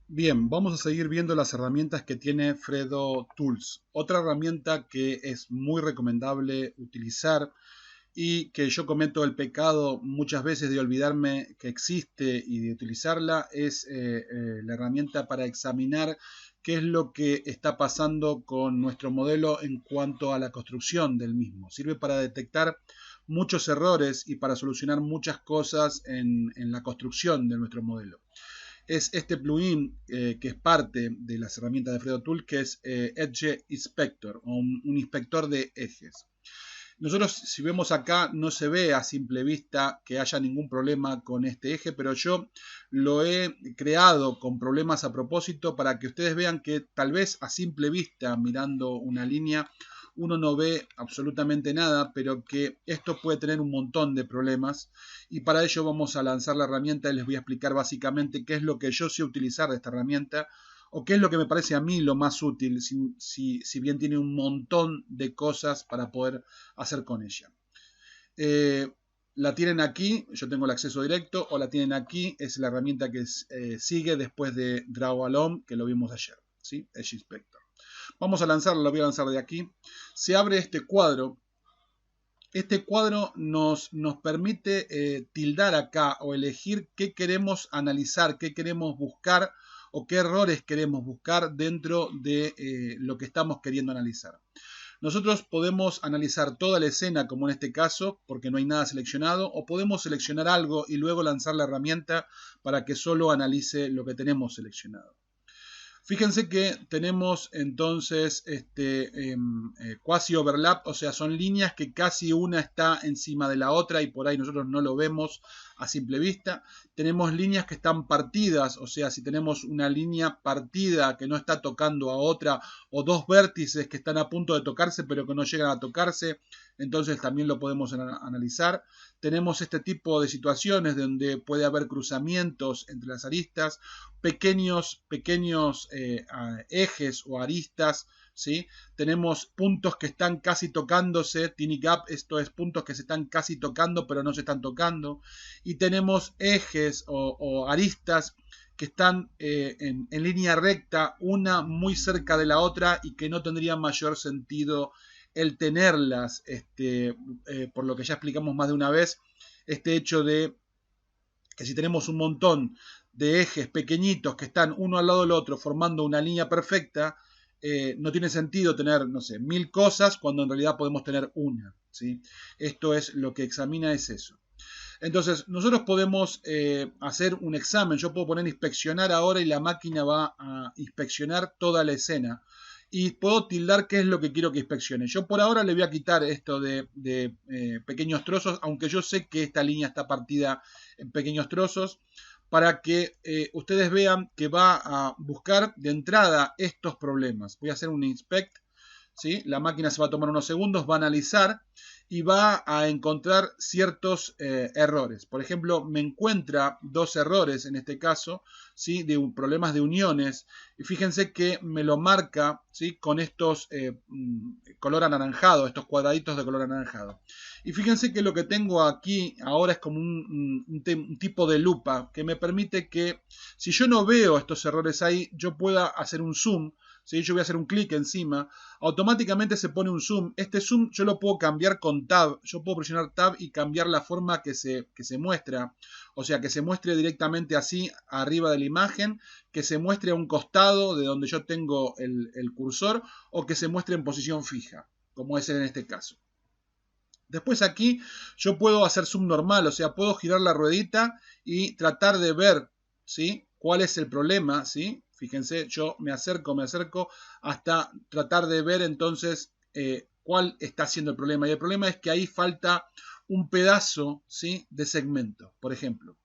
Bien, vamos a seguir viendo las herramientas que tiene Fredo Tools. Otra herramienta que es muy recomendable utilizar y que yo cometo el pecado muchas veces de olvidarme que existe y de utilizarla es la herramienta para examinar qué es lo que está pasando con nuestro modelo en cuanto a la construcción del mismo. Sirve para detectar muchos errores y para solucionar muchas cosas en la construcción de nuestro modelo. Es este plugin que es parte de las herramientas de Fredo Tool, que es Edge Inspector o un inspector de ejes. Nosotros, si vemos acá, no se ve a simple vista que haya ningún problema con este eje, pero yo lo he creado con problemas a propósito para que ustedes vean que tal vez a simple vista, mirando una línea, uno no ve absolutamente nada, pero que esto puede tener un montón de problemas. Y para ello vamos a lanzar la herramienta y les voy a explicar básicamente qué es lo que yo sé utilizar de esta herramienta o qué es lo que me parece a mí lo más útil, si bien tiene un montón de cosas para poder hacer con ella. Eh, la tienen aquí, yo tengo el acceso directo, o la tienen aquí, es la herramienta que sigue después de Draw Along, que lo vimos ayer, ¿sí? Edge Inspector. Vamos a lanzarlo, lo voy a lanzar de aquí. Se abre este cuadro. Este cuadro nos permite tildar acá o elegir qué queremos analizar, qué queremos buscar o qué errores queremos buscar dentro de lo que estamos queriendo analizar. Nosotros podemos analizar toda la escena, como en este caso, porque no hay nada seleccionado, o podemos seleccionar algo y luego lanzar la herramienta para que solo analice lo que tenemos seleccionado. Fíjense que tenemos entonces quasi overlap, o sea, son líneas que casi una está encima de la otra y por ahí nosotros no lo vemos a simple vista. Tenemos líneas que están partidas, o sea, si tenemos una línea partida que no está tocando a otra o dos vértices que están a punto de tocarse pero que no llegan a tocarse, entonces también lo podemos analizar. Tenemos este tipo de situaciones donde puede haber cruzamientos entre las aristas, pequeños ejes o aristas, ¿sí? Tenemos puntos que están casi tocándose, tiny gap, esto es puntos que se están casi tocando pero no se están tocando, y tenemos ejes o aristas que están en línea recta, una muy cerca de la otra y que no tendría mayor sentido el tenerlas, por lo que ya explicamos más de una vez, este hecho de que si tenemos un montón de ejes pequeñitos que están uno al lado del otro formando una línea perfecta, no tiene sentido tener, no sé, 1000 cosas cuando en realidad podemos tener una, ¿sí? Esto es lo que examina, es eso. Entonces, nosotros podemos hacer un examen. Yo puedo poner inspeccionar ahora y la máquina va a inspeccionar toda la escena. Y puedo tildar qué es lo que quiero que inspeccione. Yo por ahora le voy a quitar esto de pequeños trozos, aunque yo sé que esta línea está partida en pequeños trozos, para que ustedes vean que va a buscar de entrada estos problemas. Voy a hacer un inspect, ¿sí? La máquina se va a tomar unos segundos, va a analizar y va a encontrar ciertos errores. Por ejemplo, me encuentra dos errores en este caso, ¿sí? De problemas de uniones. Y fíjense que me lo marca, ¿sí? Con estos color anaranjado, estos cuadraditos de color anaranjado. Y fíjense que lo que tengo aquí ahora es como un tipo de lupa que me permite que si yo no veo estos errores ahí, yo pueda hacer un zoom. ¿Sí? Yo voy a hacer un clic encima, automáticamente se pone un zoom. Este zoom yo lo puedo cambiar con tab. Yo puedo presionar tab y cambiar la forma que se muestra. O sea, que se muestre directamente así arriba de la imagen, que se muestre a un costado de donde yo tengo el cursor o que se muestre en posición fija, como es en este caso. Después aquí yo puedo hacer zoom normal, o sea, puedo girar la ruedita y tratar de ver, ¿sí? Cuál es el problema, ¿sí? Fíjense, yo me acerco hasta tratar de ver entonces cuál está siendo el problema. Y el problema es que ahí falta un pedazo, ¿sí? De segmento, por ejemplo,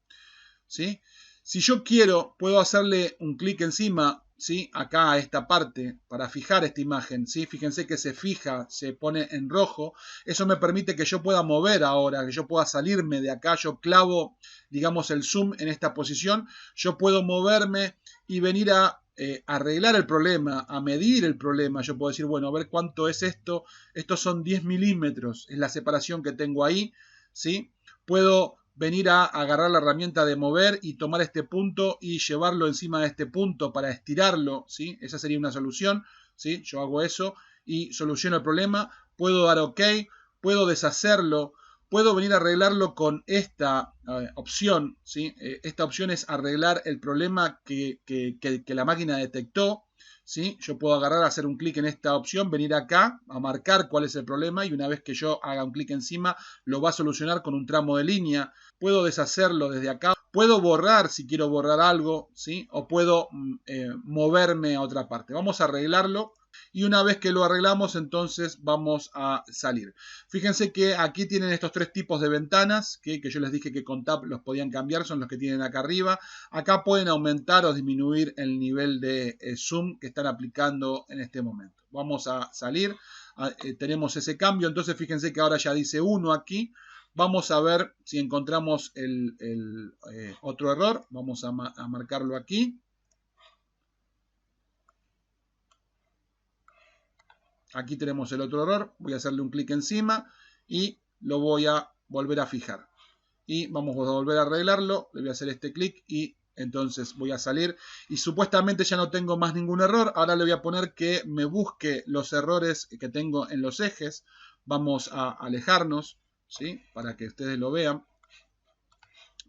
¿sí? Si yo quiero, puedo hacerle un clic encima, ¿sí? Acá a esta parte para fijar esta imagen, ¿sí? Fíjense que se fija, se pone en rojo. Eso me permite que yo pueda mover ahora, que yo pueda salirme de acá. Yo clavo, digamos, el zoom en esta posición. Yo puedo moverme y venir a arreglar el problema, a medir el problema. Yo puedo decir, bueno, a ver cuánto es esto. Estos son 10 milímetros, es la separación que tengo ahí, ¿sí? Puedo venir a agarrar la herramienta de mover y tomar este punto y llevarlo encima de este punto para estirarlo, ¿sí? Esa sería una solución, ¿sí? Yo hago eso y soluciono el problema. Puedo dar OK, puedo deshacerlo, puedo venir a arreglarlo con esta opción, ¿sí? Esta opción es arreglar el problema que la máquina detectó, ¿sí? Yo puedo agarrar, hacer un clic en esta opción, venir acá a marcar cuál es el problema y una vez que yo haga un clic encima lo va a solucionar con un tramo de línea. Puedo deshacerlo desde acá, puedo borrar si quiero borrar algo, ¿sí? O puedo moverme a otra parte. Vamos a arreglarlo. Y una vez que lo arreglamos, entonces vamos a salir. Fíjense que aquí tienen estos tres tipos de ventanas que yo les dije que con Tab los podían cambiar, son los que tienen acá arriba. Acá pueden aumentar o disminuir el nivel de zoom que están aplicando en este momento. Vamos a salir, tenemos ese cambio, entonces fíjense que ahora ya dice 1 aquí. Vamos a ver si encontramos el otro error, vamos a marcarlo aquí. Aquí tenemos el otro error, voy a hacerle un clic encima y lo voy a volver a fijar. Y vamos a volver a arreglarlo, le voy a hacer este clic y entonces voy a salir. Y supuestamente ya no tengo más ningún error, ahora le voy a poner que me busque los errores que tengo en los ejes. Vamos a alejarnos, ¿sí? Para que ustedes lo vean.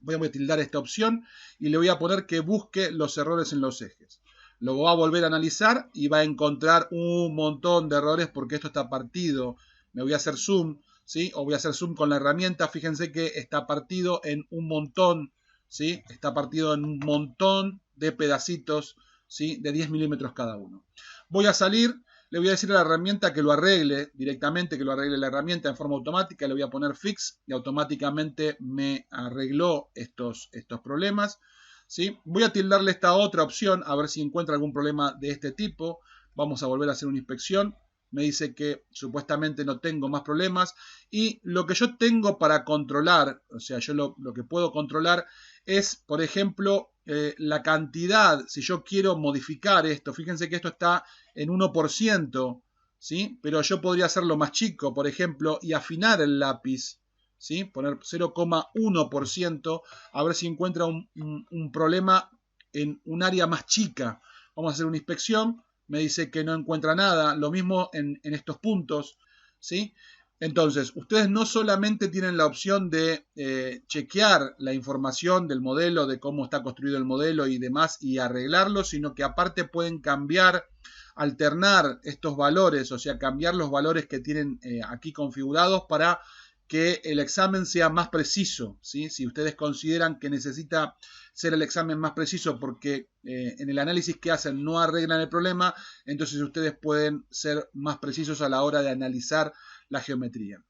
Voy a tildar esta opción y le voy a poner que busque los errores en los ejes. Lo va a volver a analizar y va a encontrar un montón de errores porque esto está partido. Me voy a hacer zoom, ¿sí? O voy a hacer zoom con la herramienta. Fíjense que está partido en un montón, ¿sí? Está partido en un montón de pedacitos, ¿sí? De 10 milímetros cada uno. Voy a salir. Le voy a decir a la herramienta que lo arregle directamente, que lo arregle la herramienta en forma automática. Le voy a poner fix y automáticamente me arregló estos problemas. ¿Sí? Voy a tildarle esta otra opción a ver si encuentra algún problema de este tipo. Vamos a volver a hacer una inspección. Me dice que supuestamente no tengo más problemas. Y lo que yo tengo para controlar, o sea, yo lo que puedo controlar es, por ejemplo, la cantidad. Si yo quiero modificar esto, fíjense que esto está en 1%, ¿sí? Pero yo podría hacerlo más chico, por ejemplo, y afinar el lápiz, ¿sí? Poner 0,1%, a ver si encuentra un problema en un área más chica. Vamos a hacer una inspección, me dice que no encuentra nada, lo mismo en estos puntos, ¿sí? Entonces, ustedes no solamente tienen la opción de chequear la información del modelo, de cómo está construido el modelo y demás, y arreglarlo, sino que aparte pueden cambiar, alternar estos valores, o sea, cambiar los valores que tienen aquí configurados para que el examen sea más preciso, ¿sí? Si ustedes consideran que necesita ser el examen más preciso porque en el análisis que hacen no arreglan el problema, entonces ustedes pueden ser más precisos a la hora de analizar la geometría.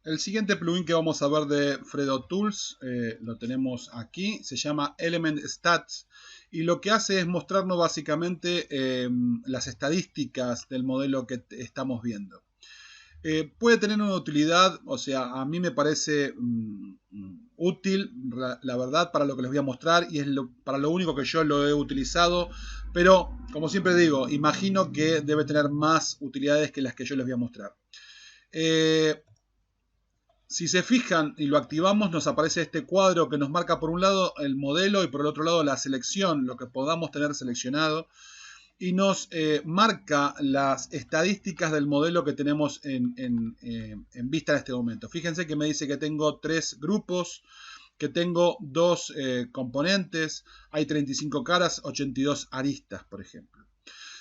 El siguiente plugin que vamos a ver de Fredo Tools, lo tenemos aquí, se llama Element Stats y lo que hace es mostrarnos básicamente las estadísticas del modelo que estamos viendo. Puede tener una utilidad, o sea, a mí me parece útil, la verdad, para lo que les voy a mostrar y es para lo único que yo lo he utilizado, pero como siempre digo, imagino que debe tener más utilidades que las que yo les voy a mostrar. Si se fijan y lo activamos, nos aparece este cuadro que nos marca por un lado el modelo y por el otro lado la selección, lo que podamos tener seleccionado. Y nos marca las estadísticas del modelo que tenemos en vista en este momento. Fíjense que me dice que tengo 3 grupos, que tengo 2 componentes, hay 35 caras, 82 aristas, por ejemplo.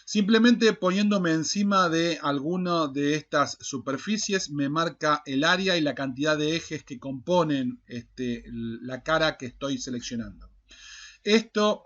Simplemente poniéndome encima de alguna de estas superficies me marca el área y la cantidad de ejes que componen la cara que estoy seleccionando. Esto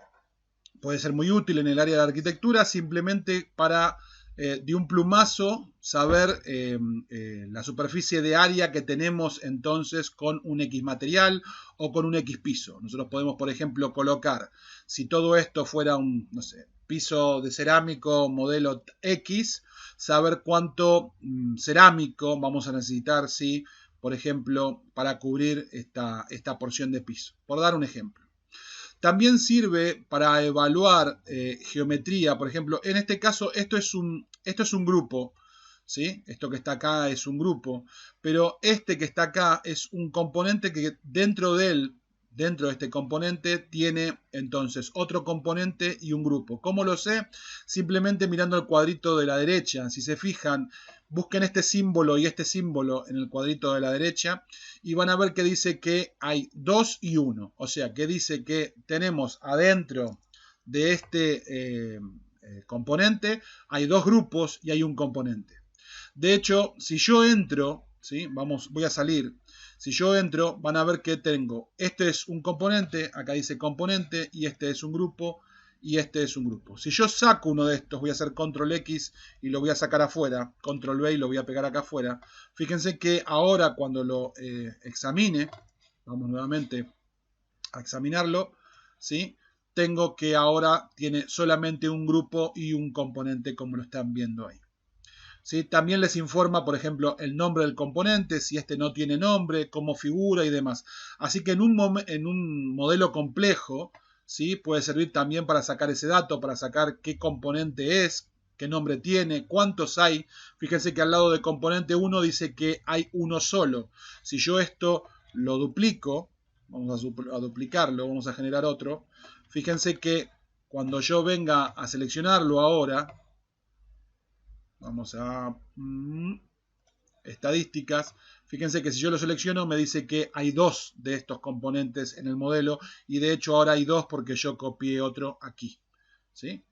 puede ser muy útil en el área de arquitectura simplemente para de un plumazo saber la superficie de área que tenemos entonces con un X material o con un X piso. Nosotros podemos, por ejemplo, colocar, si todo esto fuera un, no sé, piso de cerámico modelo X, saber cuánto cerámico vamos a necesitar, ¿sí? Por ejemplo, para cubrir esta porción de piso. Por dar un ejemplo. También sirve para evaluar geometría, por ejemplo, en este caso esto es un grupo, ¿sí? Esto que está acá es un grupo, pero este que está acá es un componente que dentro de este componente tiene entonces otro componente y un grupo. ¿Cómo lo sé? Simplemente mirando el cuadrito de la derecha. Si se fijan, busquen este símbolo y este símbolo en el cuadrito de la derecha y van a ver que dice que hay 2 y 1. O sea, que dice que tenemos adentro de este componente hay dos grupos y hay un componente. De hecho, si yo entro, ¿sí? Voy a salir. Si yo entro, van a ver que tengo, este es un componente, acá dice componente, y este es un grupo, y este es un grupo. Si yo saco uno de estos, voy a hacer control X y lo voy a sacar afuera, control V y lo voy a pegar acá afuera. Fíjense que ahora cuando lo examine, vamos nuevamente a examinarlo, ¿sí? Tengo que ahora tiene solamente un grupo y un componente como lo están viendo ahí. ¿Sí? También les informa, por ejemplo, el nombre del componente, si este no tiene nombre, cómo figura y demás. Así que en un modelo complejo, ¿sí? Puede servir también para sacar ese dato, para sacar qué componente es, qué nombre tiene, cuántos hay. Fíjense que al lado de componente 1 dice que hay uno solo. Si yo esto lo duplico, vamos a duplicarlo, vamos a generar otro. Fíjense que cuando yo venga a seleccionarlo ahora, vamos a estadísticas. Fíjense que si yo lo selecciono me dice que hay dos de estos componentes en el modelo y de hecho ahora hay dos porque yo copié otro aquí. ¿Sí?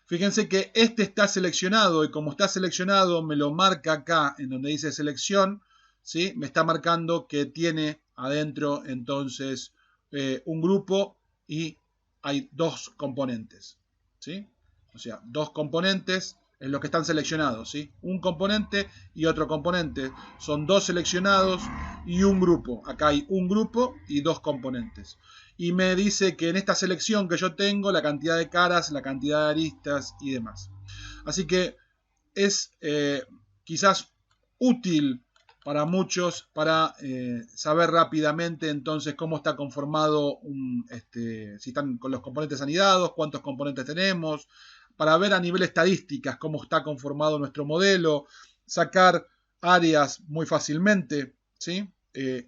Fíjense que este está seleccionado y como está seleccionado me lo marca acá en donde dice selección. ¿Sí? Me está marcando que tiene adentro entonces un grupo y hay dos componentes. ¿Sí? O sea, dos componentes en los que están seleccionados, ¿sí? Un componente y otro componente. Son dos seleccionados y un grupo. Acá hay un grupo y dos componentes. Y me dice que en esta selección que yo tengo, la cantidad de caras, la cantidad de aristas y demás. Así que es quizás útil para muchos para saber rápidamente entonces cómo está conformado si están con los componentes anidados, cuántos componentes tenemos, para ver a nivel estadísticas cómo está conformado nuestro modelo, sacar áreas muy fácilmente, ¿sí?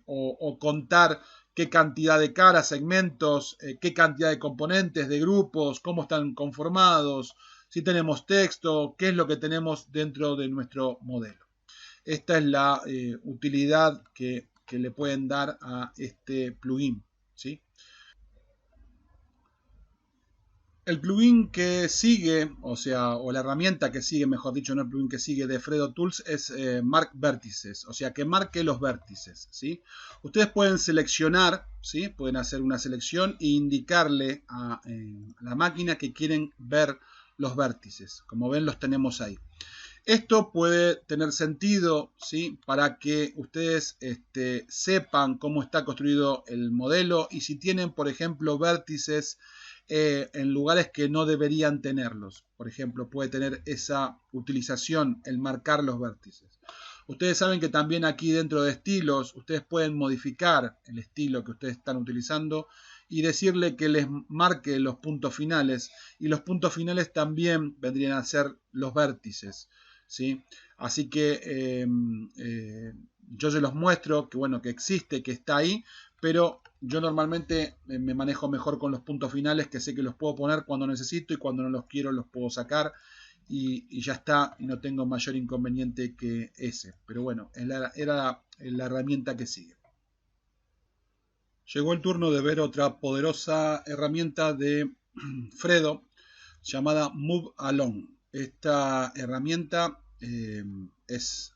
O contar qué cantidad de caras, segmentos, qué cantidad de componentes, de grupos, cómo están conformados, si tenemos texto, qué es lo que tenemos dentro de nuestro modelo. Esta es la utilidad que le pueden dar a este plugin, ¿sí? El plugin que sigue, o la herramienta que sigue, mejor dicho, no el plugin que sigue de Fredo Tools es Mark Vértices, o sea, que marque los vértices, ¿sí? Ustedes pueden seleccionar, ¿sí? Pueden hacer una selección e indicarle a la máquina que quieren ver los vértices. Como ven, los tenemos ahí. Esto puede tener sentido, ¿sí? Para que ustedes sepan cómo está construido el modelo y si tienen, por ejemplo, vértices en lugares que no deberían tenerlos. Por ejemplo, puede tener esa utilización, el marcar los vértices. Ustedes saben que también aquí dentro de estilos, ustedes pueden modificar el estilo que ustedes están utilizando y decirle que les marque los puntos finales. Y los puntos finales también vendrían a ser los vértices, ¿sí? Así que yo se los muestro que bueno, que existe, que está ahí, pero yo normalmente me manejo mejor con los puntos finales, que sé que los puedo poner cuando necesito y cuando no los quiero los puedo sacar y ya está, y no tengo mayor inconveniente que ese. Pero bueno, era la herramienta que sigue. Llegó el turno de ver otra poderosa herramienta de Fredo llamada Move Along. Esta herramienta es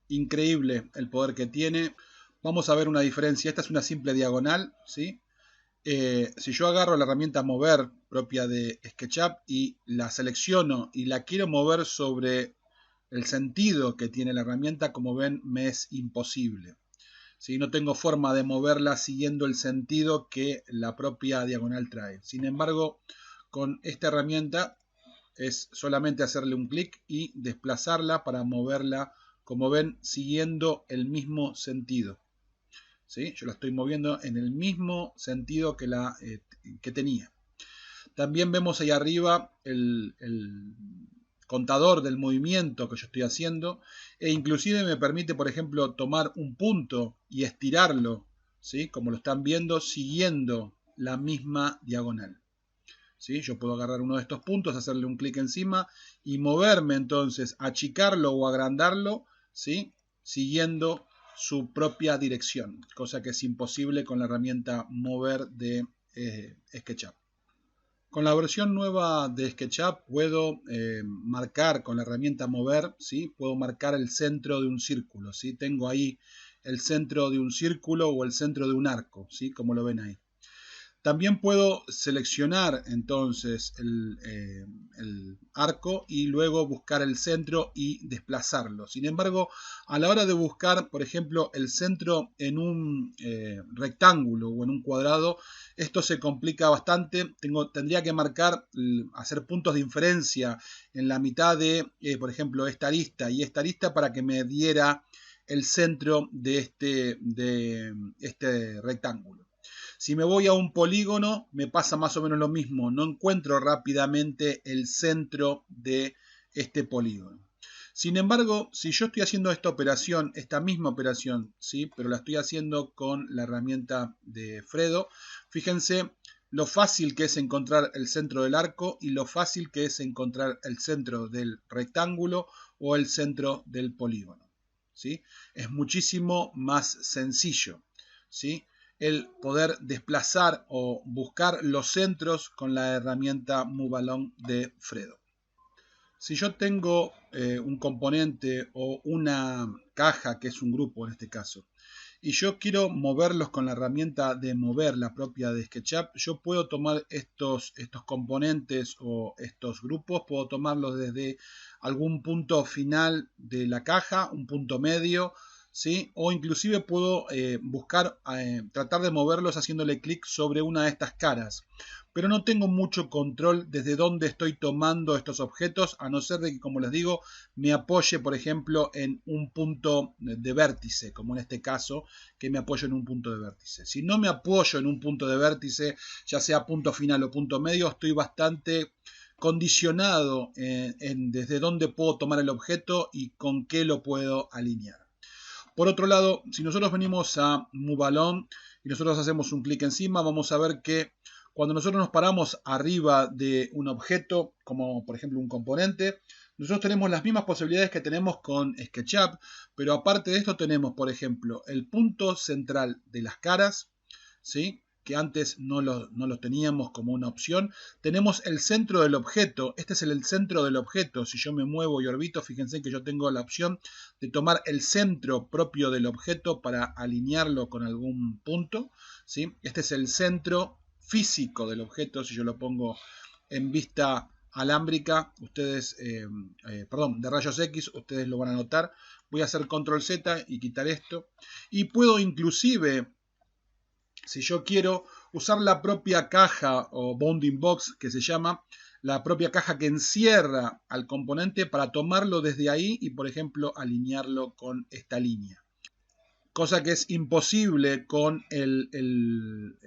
increíble el poder que tiene. Vamos a ver una diferencia. Esta es una simple diagonal, ¿sí? Si yo agarro la herramienta mover propia de SketchUp y la selecciono y la quiero mover sobre el sentido que tiene la herramienta, como ven, me es imposible. ¿Sí? No tengo forma de moverla siguiendo el sentido que la propia diagonal trae. Sin embargo, con esta herramienta es solamente hacerle un clic y desplazarla para moverla, como ven, siguiendo el mismo sentido. ¿Sí? Yo la estoy moviendo en el mismo sentido que tenía. También vemos ahí arriba contador del movimiento que yo estoy haciendo, e inclusive me permite, por ejemplo, tomar un punto y estirarlo, ¿sí? Como lo están viendo, siguiendo la misma diagonal. ¿Sí? Yo puedo agarrar uno de estos puntos, hacerle un clic encima y moverme entonces, achicarlo o agrandarlo, ¿sí? Siguiendo su propia dirección, cosa que es imposible con la herramienta mover de SketchUp. Con la versión nueva de SketchUp puedo marcar con la herramienta mover, ¿sí? Puedo marcar el centro de un círculo, ¿sí? Tengo ahí el centro de un círculo o el centro de un arco, ¿sí? Como lo ven ahí. También puedo seleccionar entonces el arco y luego buscar el centro y desplazarlo. Sin embargo, a la hora de buscar, por ejemplo, el centro en un rectángulo o en un cuadrado, esto se complica bastante. Tendría que marcar, hacer puntos de inferencia en la mitad de, por ejemplo, esta arista y esta arista para que me diera el centro de este rectángulo. Si me voy a un polígono, me pasa más o menos lo mismo. No encuentro rápidamente el centro de este polígono. Sin embargo, si yo estoy haciendo esta operación, esta misma operación, ¿sí? Pero la estoy haciendo con la herramienta de Fredo, fíjense lo fácil que es encontrar el centro del arco y lo fácil que es encontrar el centro del rectángulo o el centro del polígono, ¿sí? Es muchísimo más sencillo, ¿sí? El poder desplazar o buscar los centros con la herramienta Move Along de Fredo. Si yo tengo un componente o una caja, que es un grupo en este caso, y yo quiero moverlos con la herramienta de mover, la propia de SketchUp, yo puedo tomar estos componentes o estos grupos, puedo tomarlos desde algún punto final de la caja, un punto medio, ¿sí? O inclusive puedo tratar de moverlos haciéndole clic sobre una de estas caras. Pero no tengo mucho control desde dónde estoy tomando estos objetos, a no ser de que, como les digo, me apoye, por ejemplo, en un punto de vértice, como en este caso, que me apoyo en un punto de vértice. Si no me apoyo en un punto de vértice, ya sea punto final o punto medio, estoy bastante condicionado desde dónde puedo tomar el objeto y con qué lo puedo alinear. Por otro lado, si nosotros venimos a Move Along y nosotros hacemos un clic encima, vamos a ver que cuando nosotros nos paramos arriba de un objeto, como por ejemplo un componente, nosotros tenemos las mismas posibilidades que tenemos con SketchUp, pero aparte de esto tenemos, por ejemplo, el punto central de las caras, ¿sí? Que antes no lo teníamos como una opción. Tenemos el centro del objeto. Este es el centro del objeto. Si yo me muevo y orbito, fíjense que yo tengo la opción de tomar el centro propio del objeto para alinearlo con algún punto, ¿sí? Este es el centro físico del objeto. Si yo lo pongo en vista alámbrica, ustedes, de rayos X, ustedes lo van a notar. Voy a hacer control Z y quitar esto. Y puedo inclusive, si yo quiero, usar la propia caja o bounding box que se llama, la propia caja que encierra al componente para tomarlo desde ahí y, por ejemplo, alinearlo con esta línea. Cosa que es imposible con el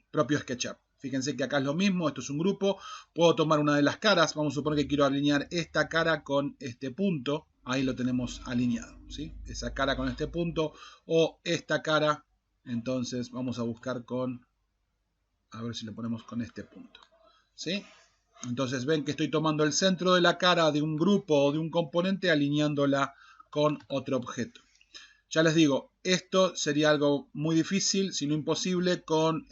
propio SketchUp. Fíjense que acá es lo mismo, esto es un grupo. Puedo tomar una de las caras, vamos a suponer que quiero alinear esta cara con este punto. Ahí lo tenemos alineado, ¿sí? Esa cara con este punto o esta cara. Entonces vamos a buscar a ver si lo ponemos con este punto, ¿sí? Entonces ven que estoy tomando el centro de la cara de un grupo o de un componente alineándola con otro objeto. Ya les digo, esto sería algo muy difícil, si no imposible, con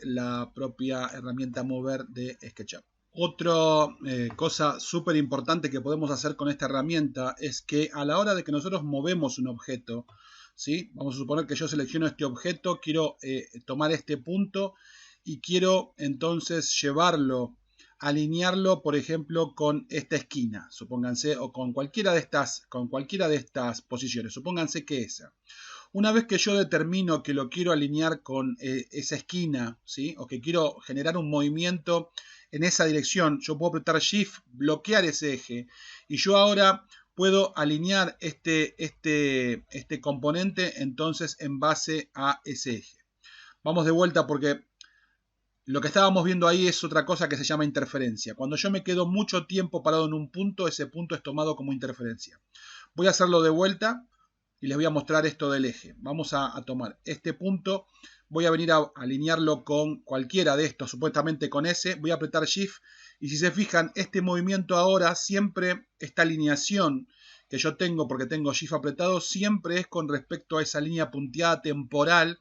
la propia herramienta mover de SketchUp. Otra cosa súper importante que podemos hacer con esta herramienta es que a la hora de que nosotros movemos un objeto, ¿sí? Vamos a suponer que yo selecciono este objeto, quiero tomar este punto y quiero entonces llevarlo, alinearlo, por ejemplo, con esta esquina, supónganse, o con cualquiera de estas posiciones, supónganse que esa. Una vez que yo determino que lo quiero alinear con esa esquina, ¿sí? O que quiero generar un movimiento en esa dirección, yo puedo apretar Shift, bloquear ese eje, y yo ahora puedo alinear este componente entonces en base a ese eje. Vamos de vuelta porque Lo que estábamos viendo ahí es otra cosa que se llama interferencia. Cuando yo me quedo mucho tiempo parado en un punto, ese punto es tomado como interferencia. Voy a hacerlo de vuelta y les voy a mostrar esto del eje. Vamos a tomar este punto, voy a venir a alinearlo con cualquiera de estos, supuestamente con ese, voy a apretar Shift y si se fijan, este movimiento ahora, siempre esta alineación que yo tengo, porque tengo Shift apretado, siempre es con respecto a esa línea punteada temporal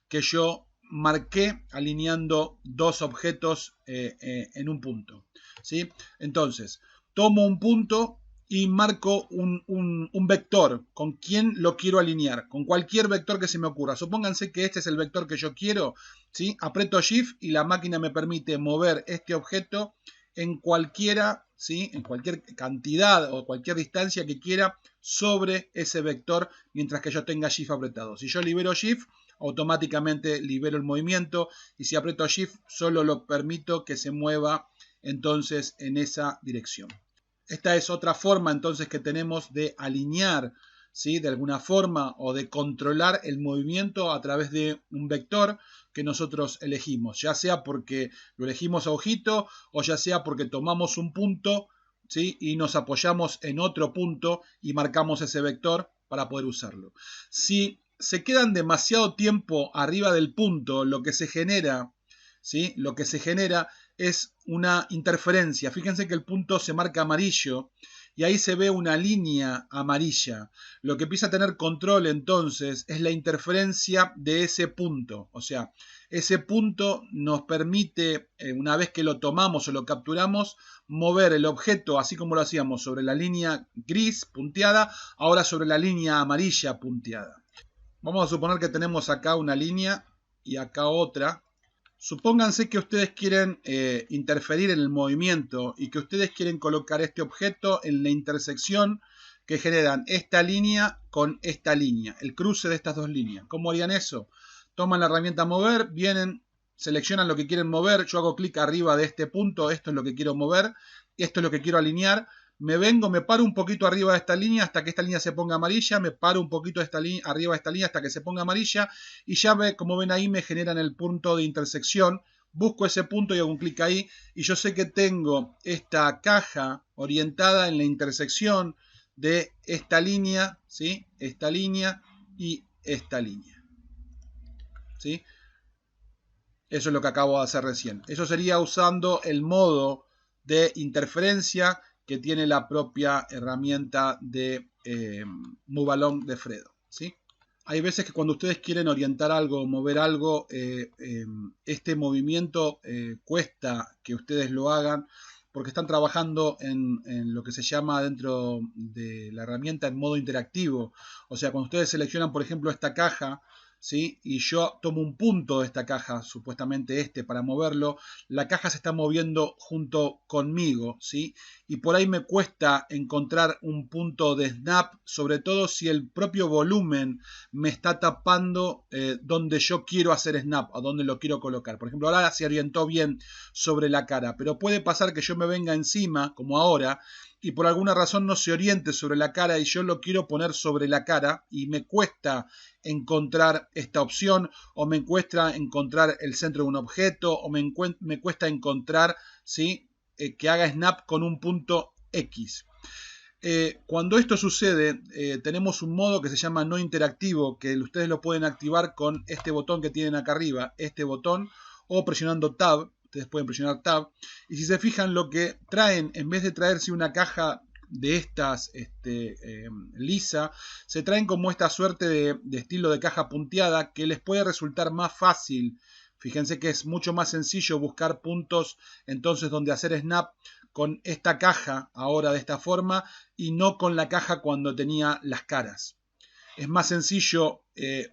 que yo marqué alineando dos objetos en un punto, ¿sí? Entonces, tomo un punto y marco un vector con quién lo quiero alinear, con cualquier vector que se me ocurra. Supónganse que este es el vector que yo quiero, ¿sí? Aprieto Shift y la máquina me permite mover este objeto en cualquiera, ¿sí? En cualquier cantidad o cualquier distancia que quiera sobre ese vector mientras que yo tenga Shift apretado. Si yo libero Shift, automáticamente libero el movimiento y si aprieto Shift solo lo permito que se mueva entonces en esa dirección. Esta es otra forma entonces que tenemos de alinear, ¿sí? De alguna forma o de controlar el movimiento a través de un vector que nosotros elegimos, ya sea porque lo elegimos a ojito o ya sea porque tomamos un punto, ¿sí? Y nos apoyamos en otro punto y marcamos ese vector para poder usarlo. Si se quedan demasiado tiempo arriba del punto, lo que se genera, ¿sí? Lo que se genera es una interferencia. Fíjense que el punto se marca amarillo y ahí se ve una línea amarilla. Lo que empieza a tener control entonces es la interferencia de ese punto. O sea, ese punto nos permite, una vez que lo tomamos o lo capturamos, mover el objeto así como lo hacíamos sobre la línea gris punteada, ahora sobre la línea amarilla punteada. Vamos a suponer que tenemos acá una línea y acá otra. Supónganse que ustedes quieren interferir en el movimiento y que ustedes quieren colocar este objeto en la intersección que generan esta línea con esta línea, el cruce de estas dos líneas. ¿Cómo harían eso? Toman la herramienta mover, vienen, seleccionan lo que quieren mover, yo hago clic arriba de este punto, esto es lo que quiero mover, esto es lo que quiero alinear. Me vengo, me paro un poquito arriba de esta línea hasta que esta línea se ponga amarilla, me paro un poquito arriba de esta línea hasta que se ponga amarilla y ya como ven ahí me generan el punto de intersección. Busco ese punto y hago un clic ahí y yo sé que tengo esta caja orientada en la intersección de esta línea, ¿sí? Esta línea y esta línea, ¿sí? Eso es lo que acabo de hacer recién. Eso sería usando el modo de interferencia que tiene la propia herramienta de Move Along de Fredo, ¿sí? Hay veces que cuando ustedes quieren orientar algo o mover algo, este movimiento cuesta que ustedes lo hagan porque están trabajando en lo que se llama dentro de la herramienta en modo interactivo. O sea, cuando ustedes seleccionan, por ejemplo, esta caja, ¿sí? Y yo tomo un punto de esta caja, supuestamente este, para moverlo, la caja se está moviendo junto conmigo, ¿sí? Y por ahí me cuesta encontrar un punto de snap, sobre todo si el propio volumen me está tapando donde yo quiero hacer snap, a donde lo quiero colocar. Por ejemplo, ahora se orientó bien sobre la cara, pero puede pasar que yo me venga encima, como ahora, y por alguna razón no se oriente sobre la cara y yo lo quiero poner sobre la cara y me cuesta encontrar esta opción o me cuesta encontrar el centro de un objeto o me cuesta encontrar, ¿sí? Que haga snap con un punto X. Cuando esto sucede, tenemos un modo que se llama no interactivo, que ustedes lo pueden activar con este botón que tienen acá arriba, este botón, o presionando Tab. Ustedes pueden presionar Tab. Y si se fijan, lo que traen, en vez de traerse una caja de estas lisa, se traen como esta suerte de estilo de caja punteada que les puede resultar más fácil. Fíjense que es mucho más sencillo buscar puntos entonces donde hacer snap con esta caja ahora de esta forma y no con la caja cuando tenía las caras. Es más sencillo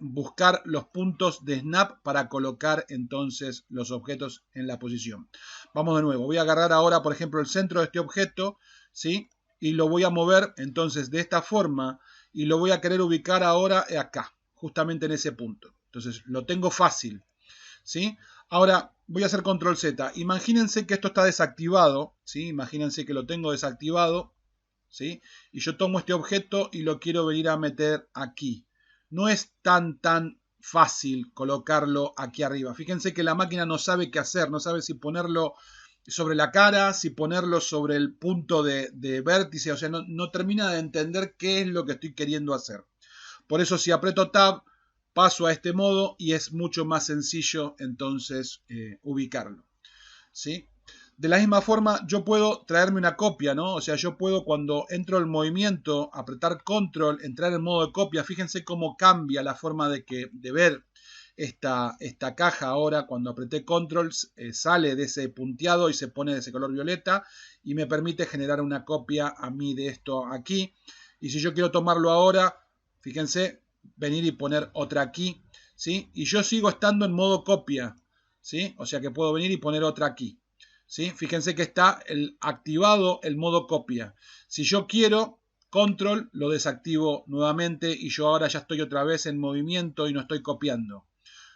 buscar los puntos de snap para colocar entonces los objetos en la posición. Vamos de nuevo. Voy a agarrar ahora, por ejemplo, el centro de este objeto, ¿sí? Y lo voy a mover entonces de esta forma y lo voy a querer ubicar ahora acá, justamente en ese punto. Entonces lo tengo fácil, ¿sí? Ahora voy a hacer control Z. Imagínense que esto está desactivado, ¿sí? Imagínense que lo tengo desactivado, ¿sí? Y yo tomo este objeto y lo quiero venir a meter aquí. No es tan fácil colocarlo aquí arriba. Fíjense que la máquina no sabe qué hacer, no sabe si ponerlo sobre la cara, si ponerlo sobre el punto de vértice, o sea, no termina de entender qué es lo que estoy queriendo hacer. Por eso si aprieto Tab, paso a este modo y es mucho más sencillo entonces ubicarlo, ¿sí? De la misma forma, yo puedo traerme una copia, ¿no? O sea, yo puedo cuando entro en movimiento, apretar control, entrar en modo de copia. Fíjense cómo cambia la forma de ver esta caja ahora. Cuando apreté control, sale de ese punteado y se pone de ese color violeta y me permite generar una copia a mí de esto aquí. Y si yo quiero tomarlo ahora, fíjense, venir y poner otra aquí, ¿sí? Y yo sigo estando en modo copia, ¿sí? O sea que puedo venir y poner otra aquí, ¿sí? Fíjense que está activado el modo copia. Si yo quiero, control, lo desactivo nuevamente y yo ahora ya estoy otra vez en movimiento y no estoy copiando,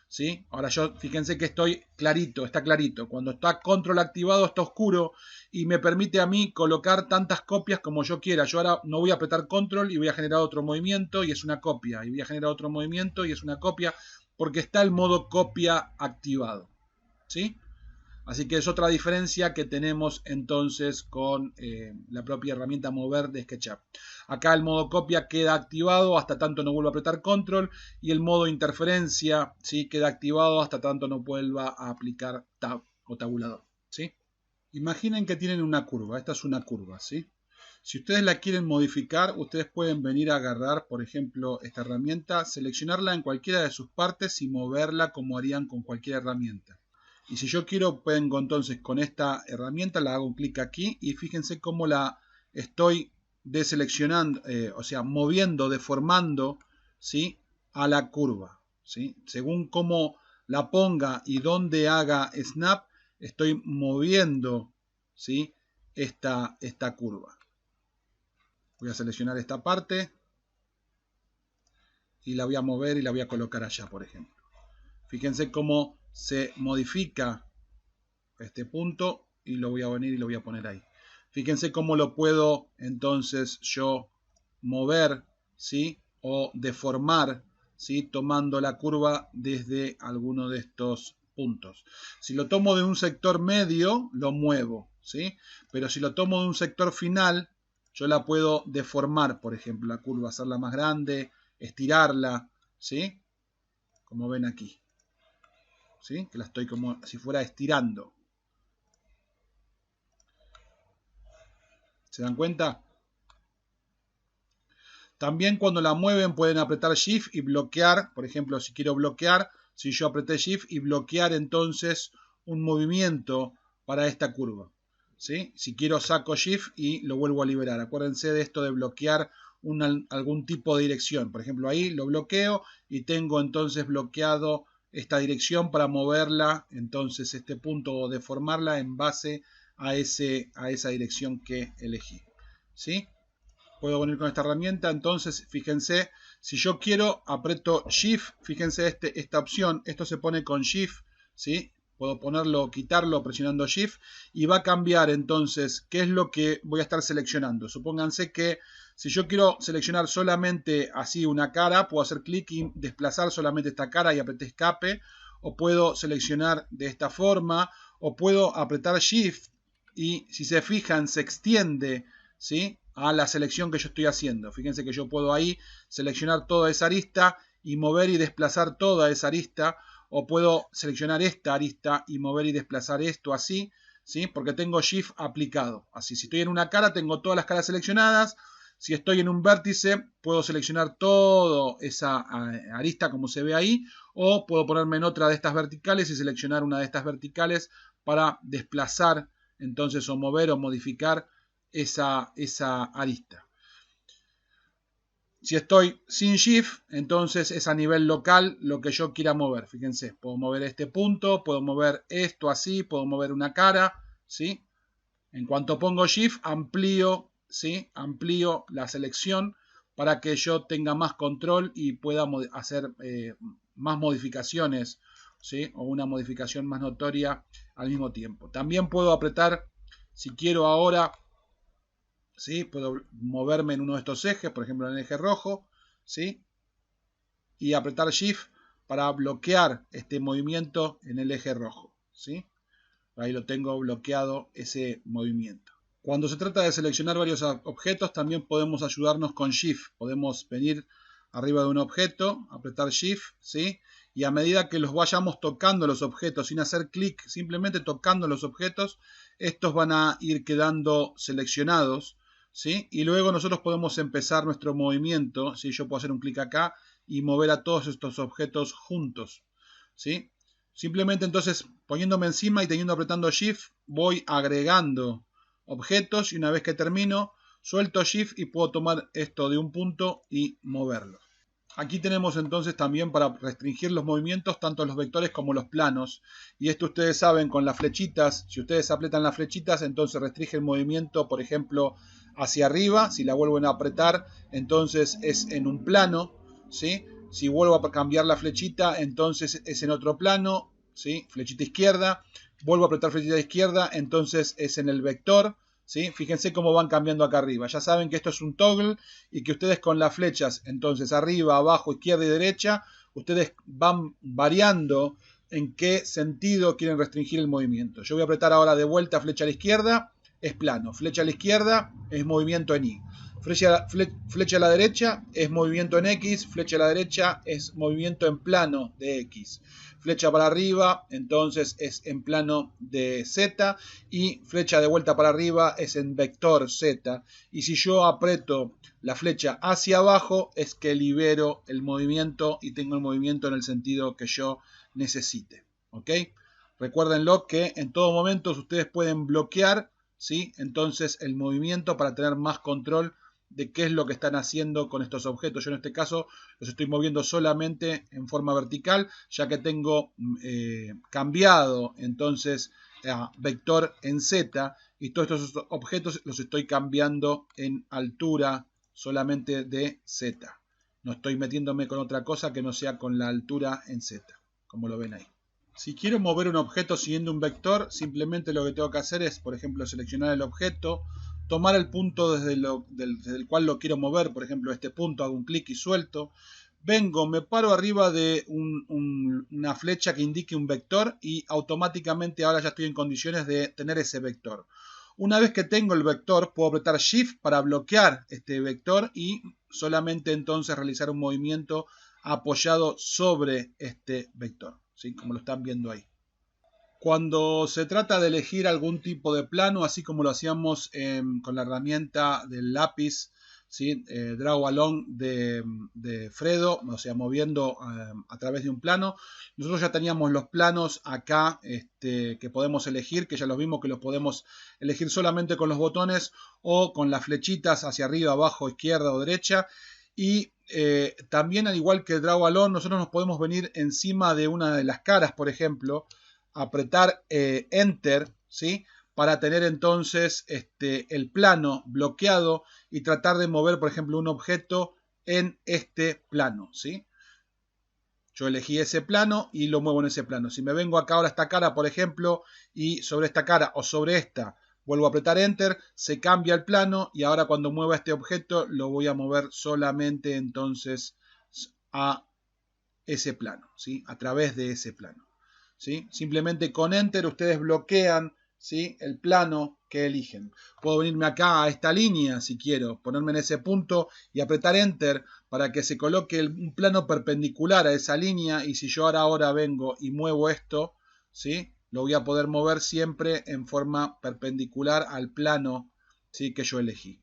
¿sí? Ahora yo, fíjense que estoy clarito, está clarito. Cuando está control activado está oscuro y me permite a mí colocar tantas copias como yo quiera. Yo ahora no voy a apretar control y voy a generar otro movimiento y es una copia. Y voy a generar otro movimiento y es una copia porque está el modo copia activado, ¿sí? Así que es otra diferencia que tenemos entonces con la propia herramienta mover de SketchUp. Acá el modo copia queda activado hasta tanto no vuelva a apretar control y el modo interferencia, ¿sí?, queda activado hasta tanto no vuelva a aplicar tab o tabulador, ¿sí? Imaginen que tienen una curva, esta es una curva, ¿sí? Si ustedes la quieren modificar, ustedes pueden venir a agarrar, por ejemplo, esta herramienta, seleccionarla en cualquiera de sus partes y moverla como harían con cualquier herramienta. Y si yo quiero, vengo entonces con esta herramienta, la hago un clic aquí y fíjense cómo la estoy deseleccionando, o sea, moviendo, deformando, ¿sí?, a la curva, ¿sí? Según cómo la ponga y dónde haga snap, estoy moviendo, ¿sí?, esta curva. Voy a seleccionar esta parte y la voy a mover y la voy a colocar allá, por ejemplo. Fíjense cómo se modifica este punto y lo voy a venir y lo voy a poner ahí. Fíjense cómo lo puedo entonces yo mover, ¿sí?, o deformar, ¿sí?, tomando la curva desde alguno de estos puntos. Si lo tomo de un sector medio, lo muevo, ¿sí? Pero si lo tomo de un sector final, yo la puedo deformar, por ejemplo, la curva, hacerla más grande, estirarla, ¿sí? Como ven aquí, ¿sí?, que la estoy como si fuera estirando. ¿Se dan cuenta? También cuando la mueven pueden apretar Shift y bloquear. Por ejemplo, si quiero bloquear, si yo apreté Shift y bloquear entonces un movimiento para esta curva, ¿sí? Si quiero saco Shift y lo vuelvo a liberar. Acuérdense de esto de bloquear algún tipo de dirección. Por ejemplo, ahí lo bloqueo y tengo entonces bloqueado esta dirección para moverla, entonces este punto, o deformarla en base a esa dirección que elegí, ¿sí? Puedo venir con esta herramienta, entonces fíjense, si yo quiero aprieto Shift, fíjense esta opción, esto se pone con Shift, ¿sí? Puedo ponerlo, quitarlo presionando Shift y va a cambiar entonces qué es lo que voy a estar seleccionando. Supónganse que si yo quiero seleccionar solamente así una cara, puedo hacer clic y desplazar solamente esta cara y apreté escape, o puedo seleccionar de esta forma, o puedo apretar Shift y si se fijan se extiende, ¿sí?, a la selección que yo estoy haciendo. Fíjense que yo puedo ahí seleccionar toda esa arista y mover y desplazar toda esa arista, o puedo seleccionar esta arista y mover y desplazar esto así, ¿sí?, porque tengo Shift aplicado. Así, si estoy en una cara, tengo todas las caras seleccionadas. Si estoy en un vértice, puedo seleccionar toda esa arista como se ve ahí, o puedo ponerme en otra de estas verticales y seleccionar una de estas verticales para desplazar entonces, o mover o modificar esa arista. Si estoy sin Shift, entonces es a nivel local lo que yo quiera mover. Fíjense, puedo mover este punto, puedo mover esto así, puedo mover una cara, ¿sí? En cuanto pongo Shift, amplío, ¿sí?, amplío la selección para que yo tenga más control y pueda hacer más modificaciones, ¿sí?, o una modificación más notoria al mismo tiempo. También puedo apretar, si quiero ahora, ¿sí?, puedo moverme en uno de estos ejes, por ejemplo en el eje rojo, ¿sí?, y apretar Shift para bloquear este movimiento en el eje rojo, ¿sí? Ahí lo tengo bloqueado ese movimiento. Cuando se trata de seleccionar varios objetos, también podemos ayudarnos con Shift. Podemos venir arriba de un objeto, apretar Shift, ¿sí? Y a medida que los vayamos tocando los objetos sin hacer clic, simplemente tocando los objetos, estos van a ir quedando seleccionados, ¿sí? Y luego nosotros podemos empezar nuestro movimiento, ¿sí? Yo puedo hacer un clic acá y mover a todos estos objetos juntos, ¿sí? Simplemente entonces poniéndome encima y teniendo apretando Shift, voy agregando objetos y una vez que termino, suelto Shift y puedo tomar esto de un punto y moverlo. Aquí tenemos entonces también para restringir los movimientos, tanto los vectores como los planos. Y esto ustedes saben con las flechitas, si ustedes aprietan las flechitas, entonces restringe el movimiento, por ejemplo, hacia arriba. Si la vuelven a apretar, entonces es en un plano, ¿sí? Si vuelvo a cambiar la flechita, entonces es en otro plano, ¿sí? Flechita izquierda. Vuelvo a apretar flechita izquierda, entonces es en el vector, ¿sí? Fíjense cómo van cambiando acá arriba. Ya saben que esto es un toggle y que ustedes con las flechas, entonces arriba, abajo, izquierda y derecha, ustedes van variando en qué sentido quieren restringir el movimiento. Yo voy a apretar ahora de vuelta flecha a la izquierda, es plano. Flecha a la izquierda es movimiento en Y. Flecha a la derecha es movimiento en X. Flecha a la derecha es movimiento en plano de X. Flecha para arriba, entonces es en plano de Z. Y flecha de vuelta para arriba es en vector Z. Y si yo aprieto la flecha hacia abajo, es que libero el movimiento y tengo el movimiento en el sentido que yo necesite. ¿Ok? Recuérdenlo que en todo momento ustedes pueden bloquear, ¿sí? Entonces el movimiento para tener más control de qué es lo que están haciendo con estos objetos. Yo en este caso los estoy moviendo solamente en forma vertical, ya que tengo cambiado entonces a vector en Z y todos estos objetos los estoy cambiando en altura solamente de Z. No estoy metiéndome con otra cosa que no sea con la altura en Z, como lo ven ahí. Si quiero mover un objeto siguiendo un vector, simplemente lo que tengo que hacer es, por ejemplo, seleccionar el objeto, tomar el punto desde el cual lo quiero mover, por ejemplo, este punto, hago un clic y suelto. Vengo, me paro arriba de una flecha que indique un vector y automáticamente ahora ya estoy en condiciones de tener ese vector. Una vez que tengo el vector, puedo apretar Shift para bloquear este vector y solamente entonces realizar un movimiento apoyado sobre este vector, ¿sí? Como lo están viendo ahí. Cuando se trata de elegir algún tipo de plano, así como lo hacíamos con la herramienta del lápiz, ¿sí? Drag along de Fredo, o sea, moviendo a través de un plano. Nosotros ya teníamos los planos acá que podemos elegir, que ya los vimos que los podemos elegir solamente con los botones o con las flechitas hacia arriba, abajo, izquierda o derecha. Y también, al igual que Drag Along, nosotros nos podemos venir encima de una de las caras, por ejemplo, apretar Enter, ¿sí? Para tener entonces el plano bloqueado y tratar de mover, por ejemplo, un objeto en este plano, ¿sí? Yo elegí ese plano y lo muevo en ese plano. Si me vengo acá ahora a esta cara, por ejemplo, y sobre esta cara o sobre esta vuelvo a apretar Enter, se cambia el plano y ahora cuando mueva este objeto lo voy a mover solamente entonces a ese plano, ¿sí? A través de ese plano. ¿Sí? Simplemente con Enter ustedes bloquean, ¿sí? El plano que eligen. Puedo venirme acá a esta línea si quiero, ponerme en ese punto y apretar Enter para que se coloque un plano perpendicular a esa línea y si yo ahora vengo y muevo esto, ¿sí? Lo voy a poder mover siempre en forma perpendicular al plano, ¿sí? Que yo elegí.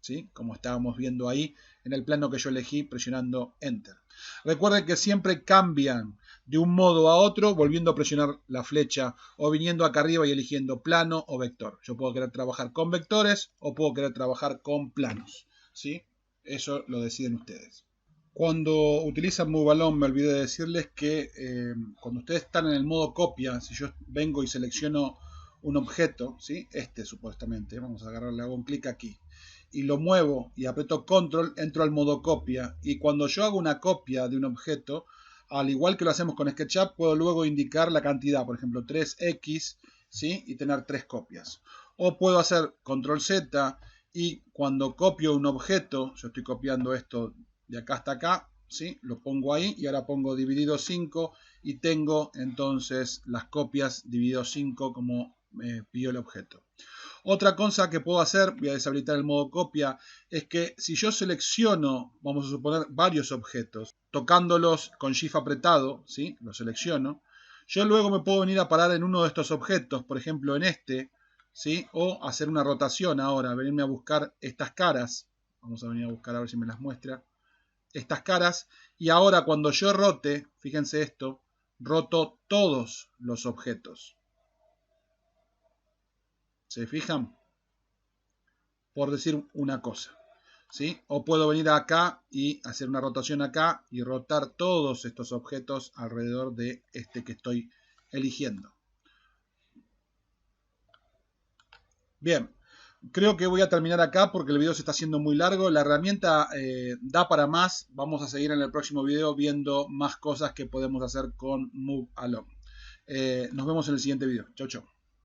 ¿Sí? Como estábamos viendo ahí en el plano que yo elegí presionando Enter. Recuerden que siempre cambian de un modo a otro volviendo a presionar la flecha o viniendo acá arriba y eligiendo plano o vector. Yo puedo querer trabajar con vectores o puedo querer trabajar con planos, ¿sí? Eso lo deciden ustedes. Cuando utilizan Move Along, me olvidé de decirles que cuando ustedes están en el modo copia, si yo vengo y selecciono un objeto, ¿sí? Supuestamente, vamos a agarrarle, hago un clic aquí y lo muevo y aprieto control, entro al modo copia y cuando yo hago una copia de un objeto, al igual que lo hacemos con SketchUp, puedo luego indicar la cantidad, por ejemplo 3x, ¿sí? Y tener 3 copias. O puedo hacer control Z y cuando copio un objeto, yo estoy copiando esto de acá hasta acá, ¿sí? Lo pongo ahí y ahora pongo dividido 5 y tengo entonces las copias dividido 5 como me pidió el objeto. Otra cosa que puedo hacer, voy a deshabilitar el modo copia, es que si yo selecciono, vamos a suponer, varios objetos, tocándolos con Shift apretado, ¿sí? Lo selecciono, yo luego me puedo venir a parar en uno de estos objetos, por ejemplo en este, ¿sí? O hacer una rotación ahora, venirme a buscar estas caras, vamos a venir a buscar a ver si me las muestra, estas caras, y ahora cuando yo rote, fíjense esto, roto todos los objetos. ¿Se fijan? Por decir una cosa, ¿sí? O puedo venir acá y hacer una rotación acá y rotar todos estos objetos alrededor de este que estoy eligiendo. Bien, creo que voy a terminar acá porque el video se está haciendo muy largo. La herramienta da para más. Vamos a seguir en el próximo video viendo más cosas que podemos hacer con Move Along. Nos vemos en el siguiente video. Chau, chau.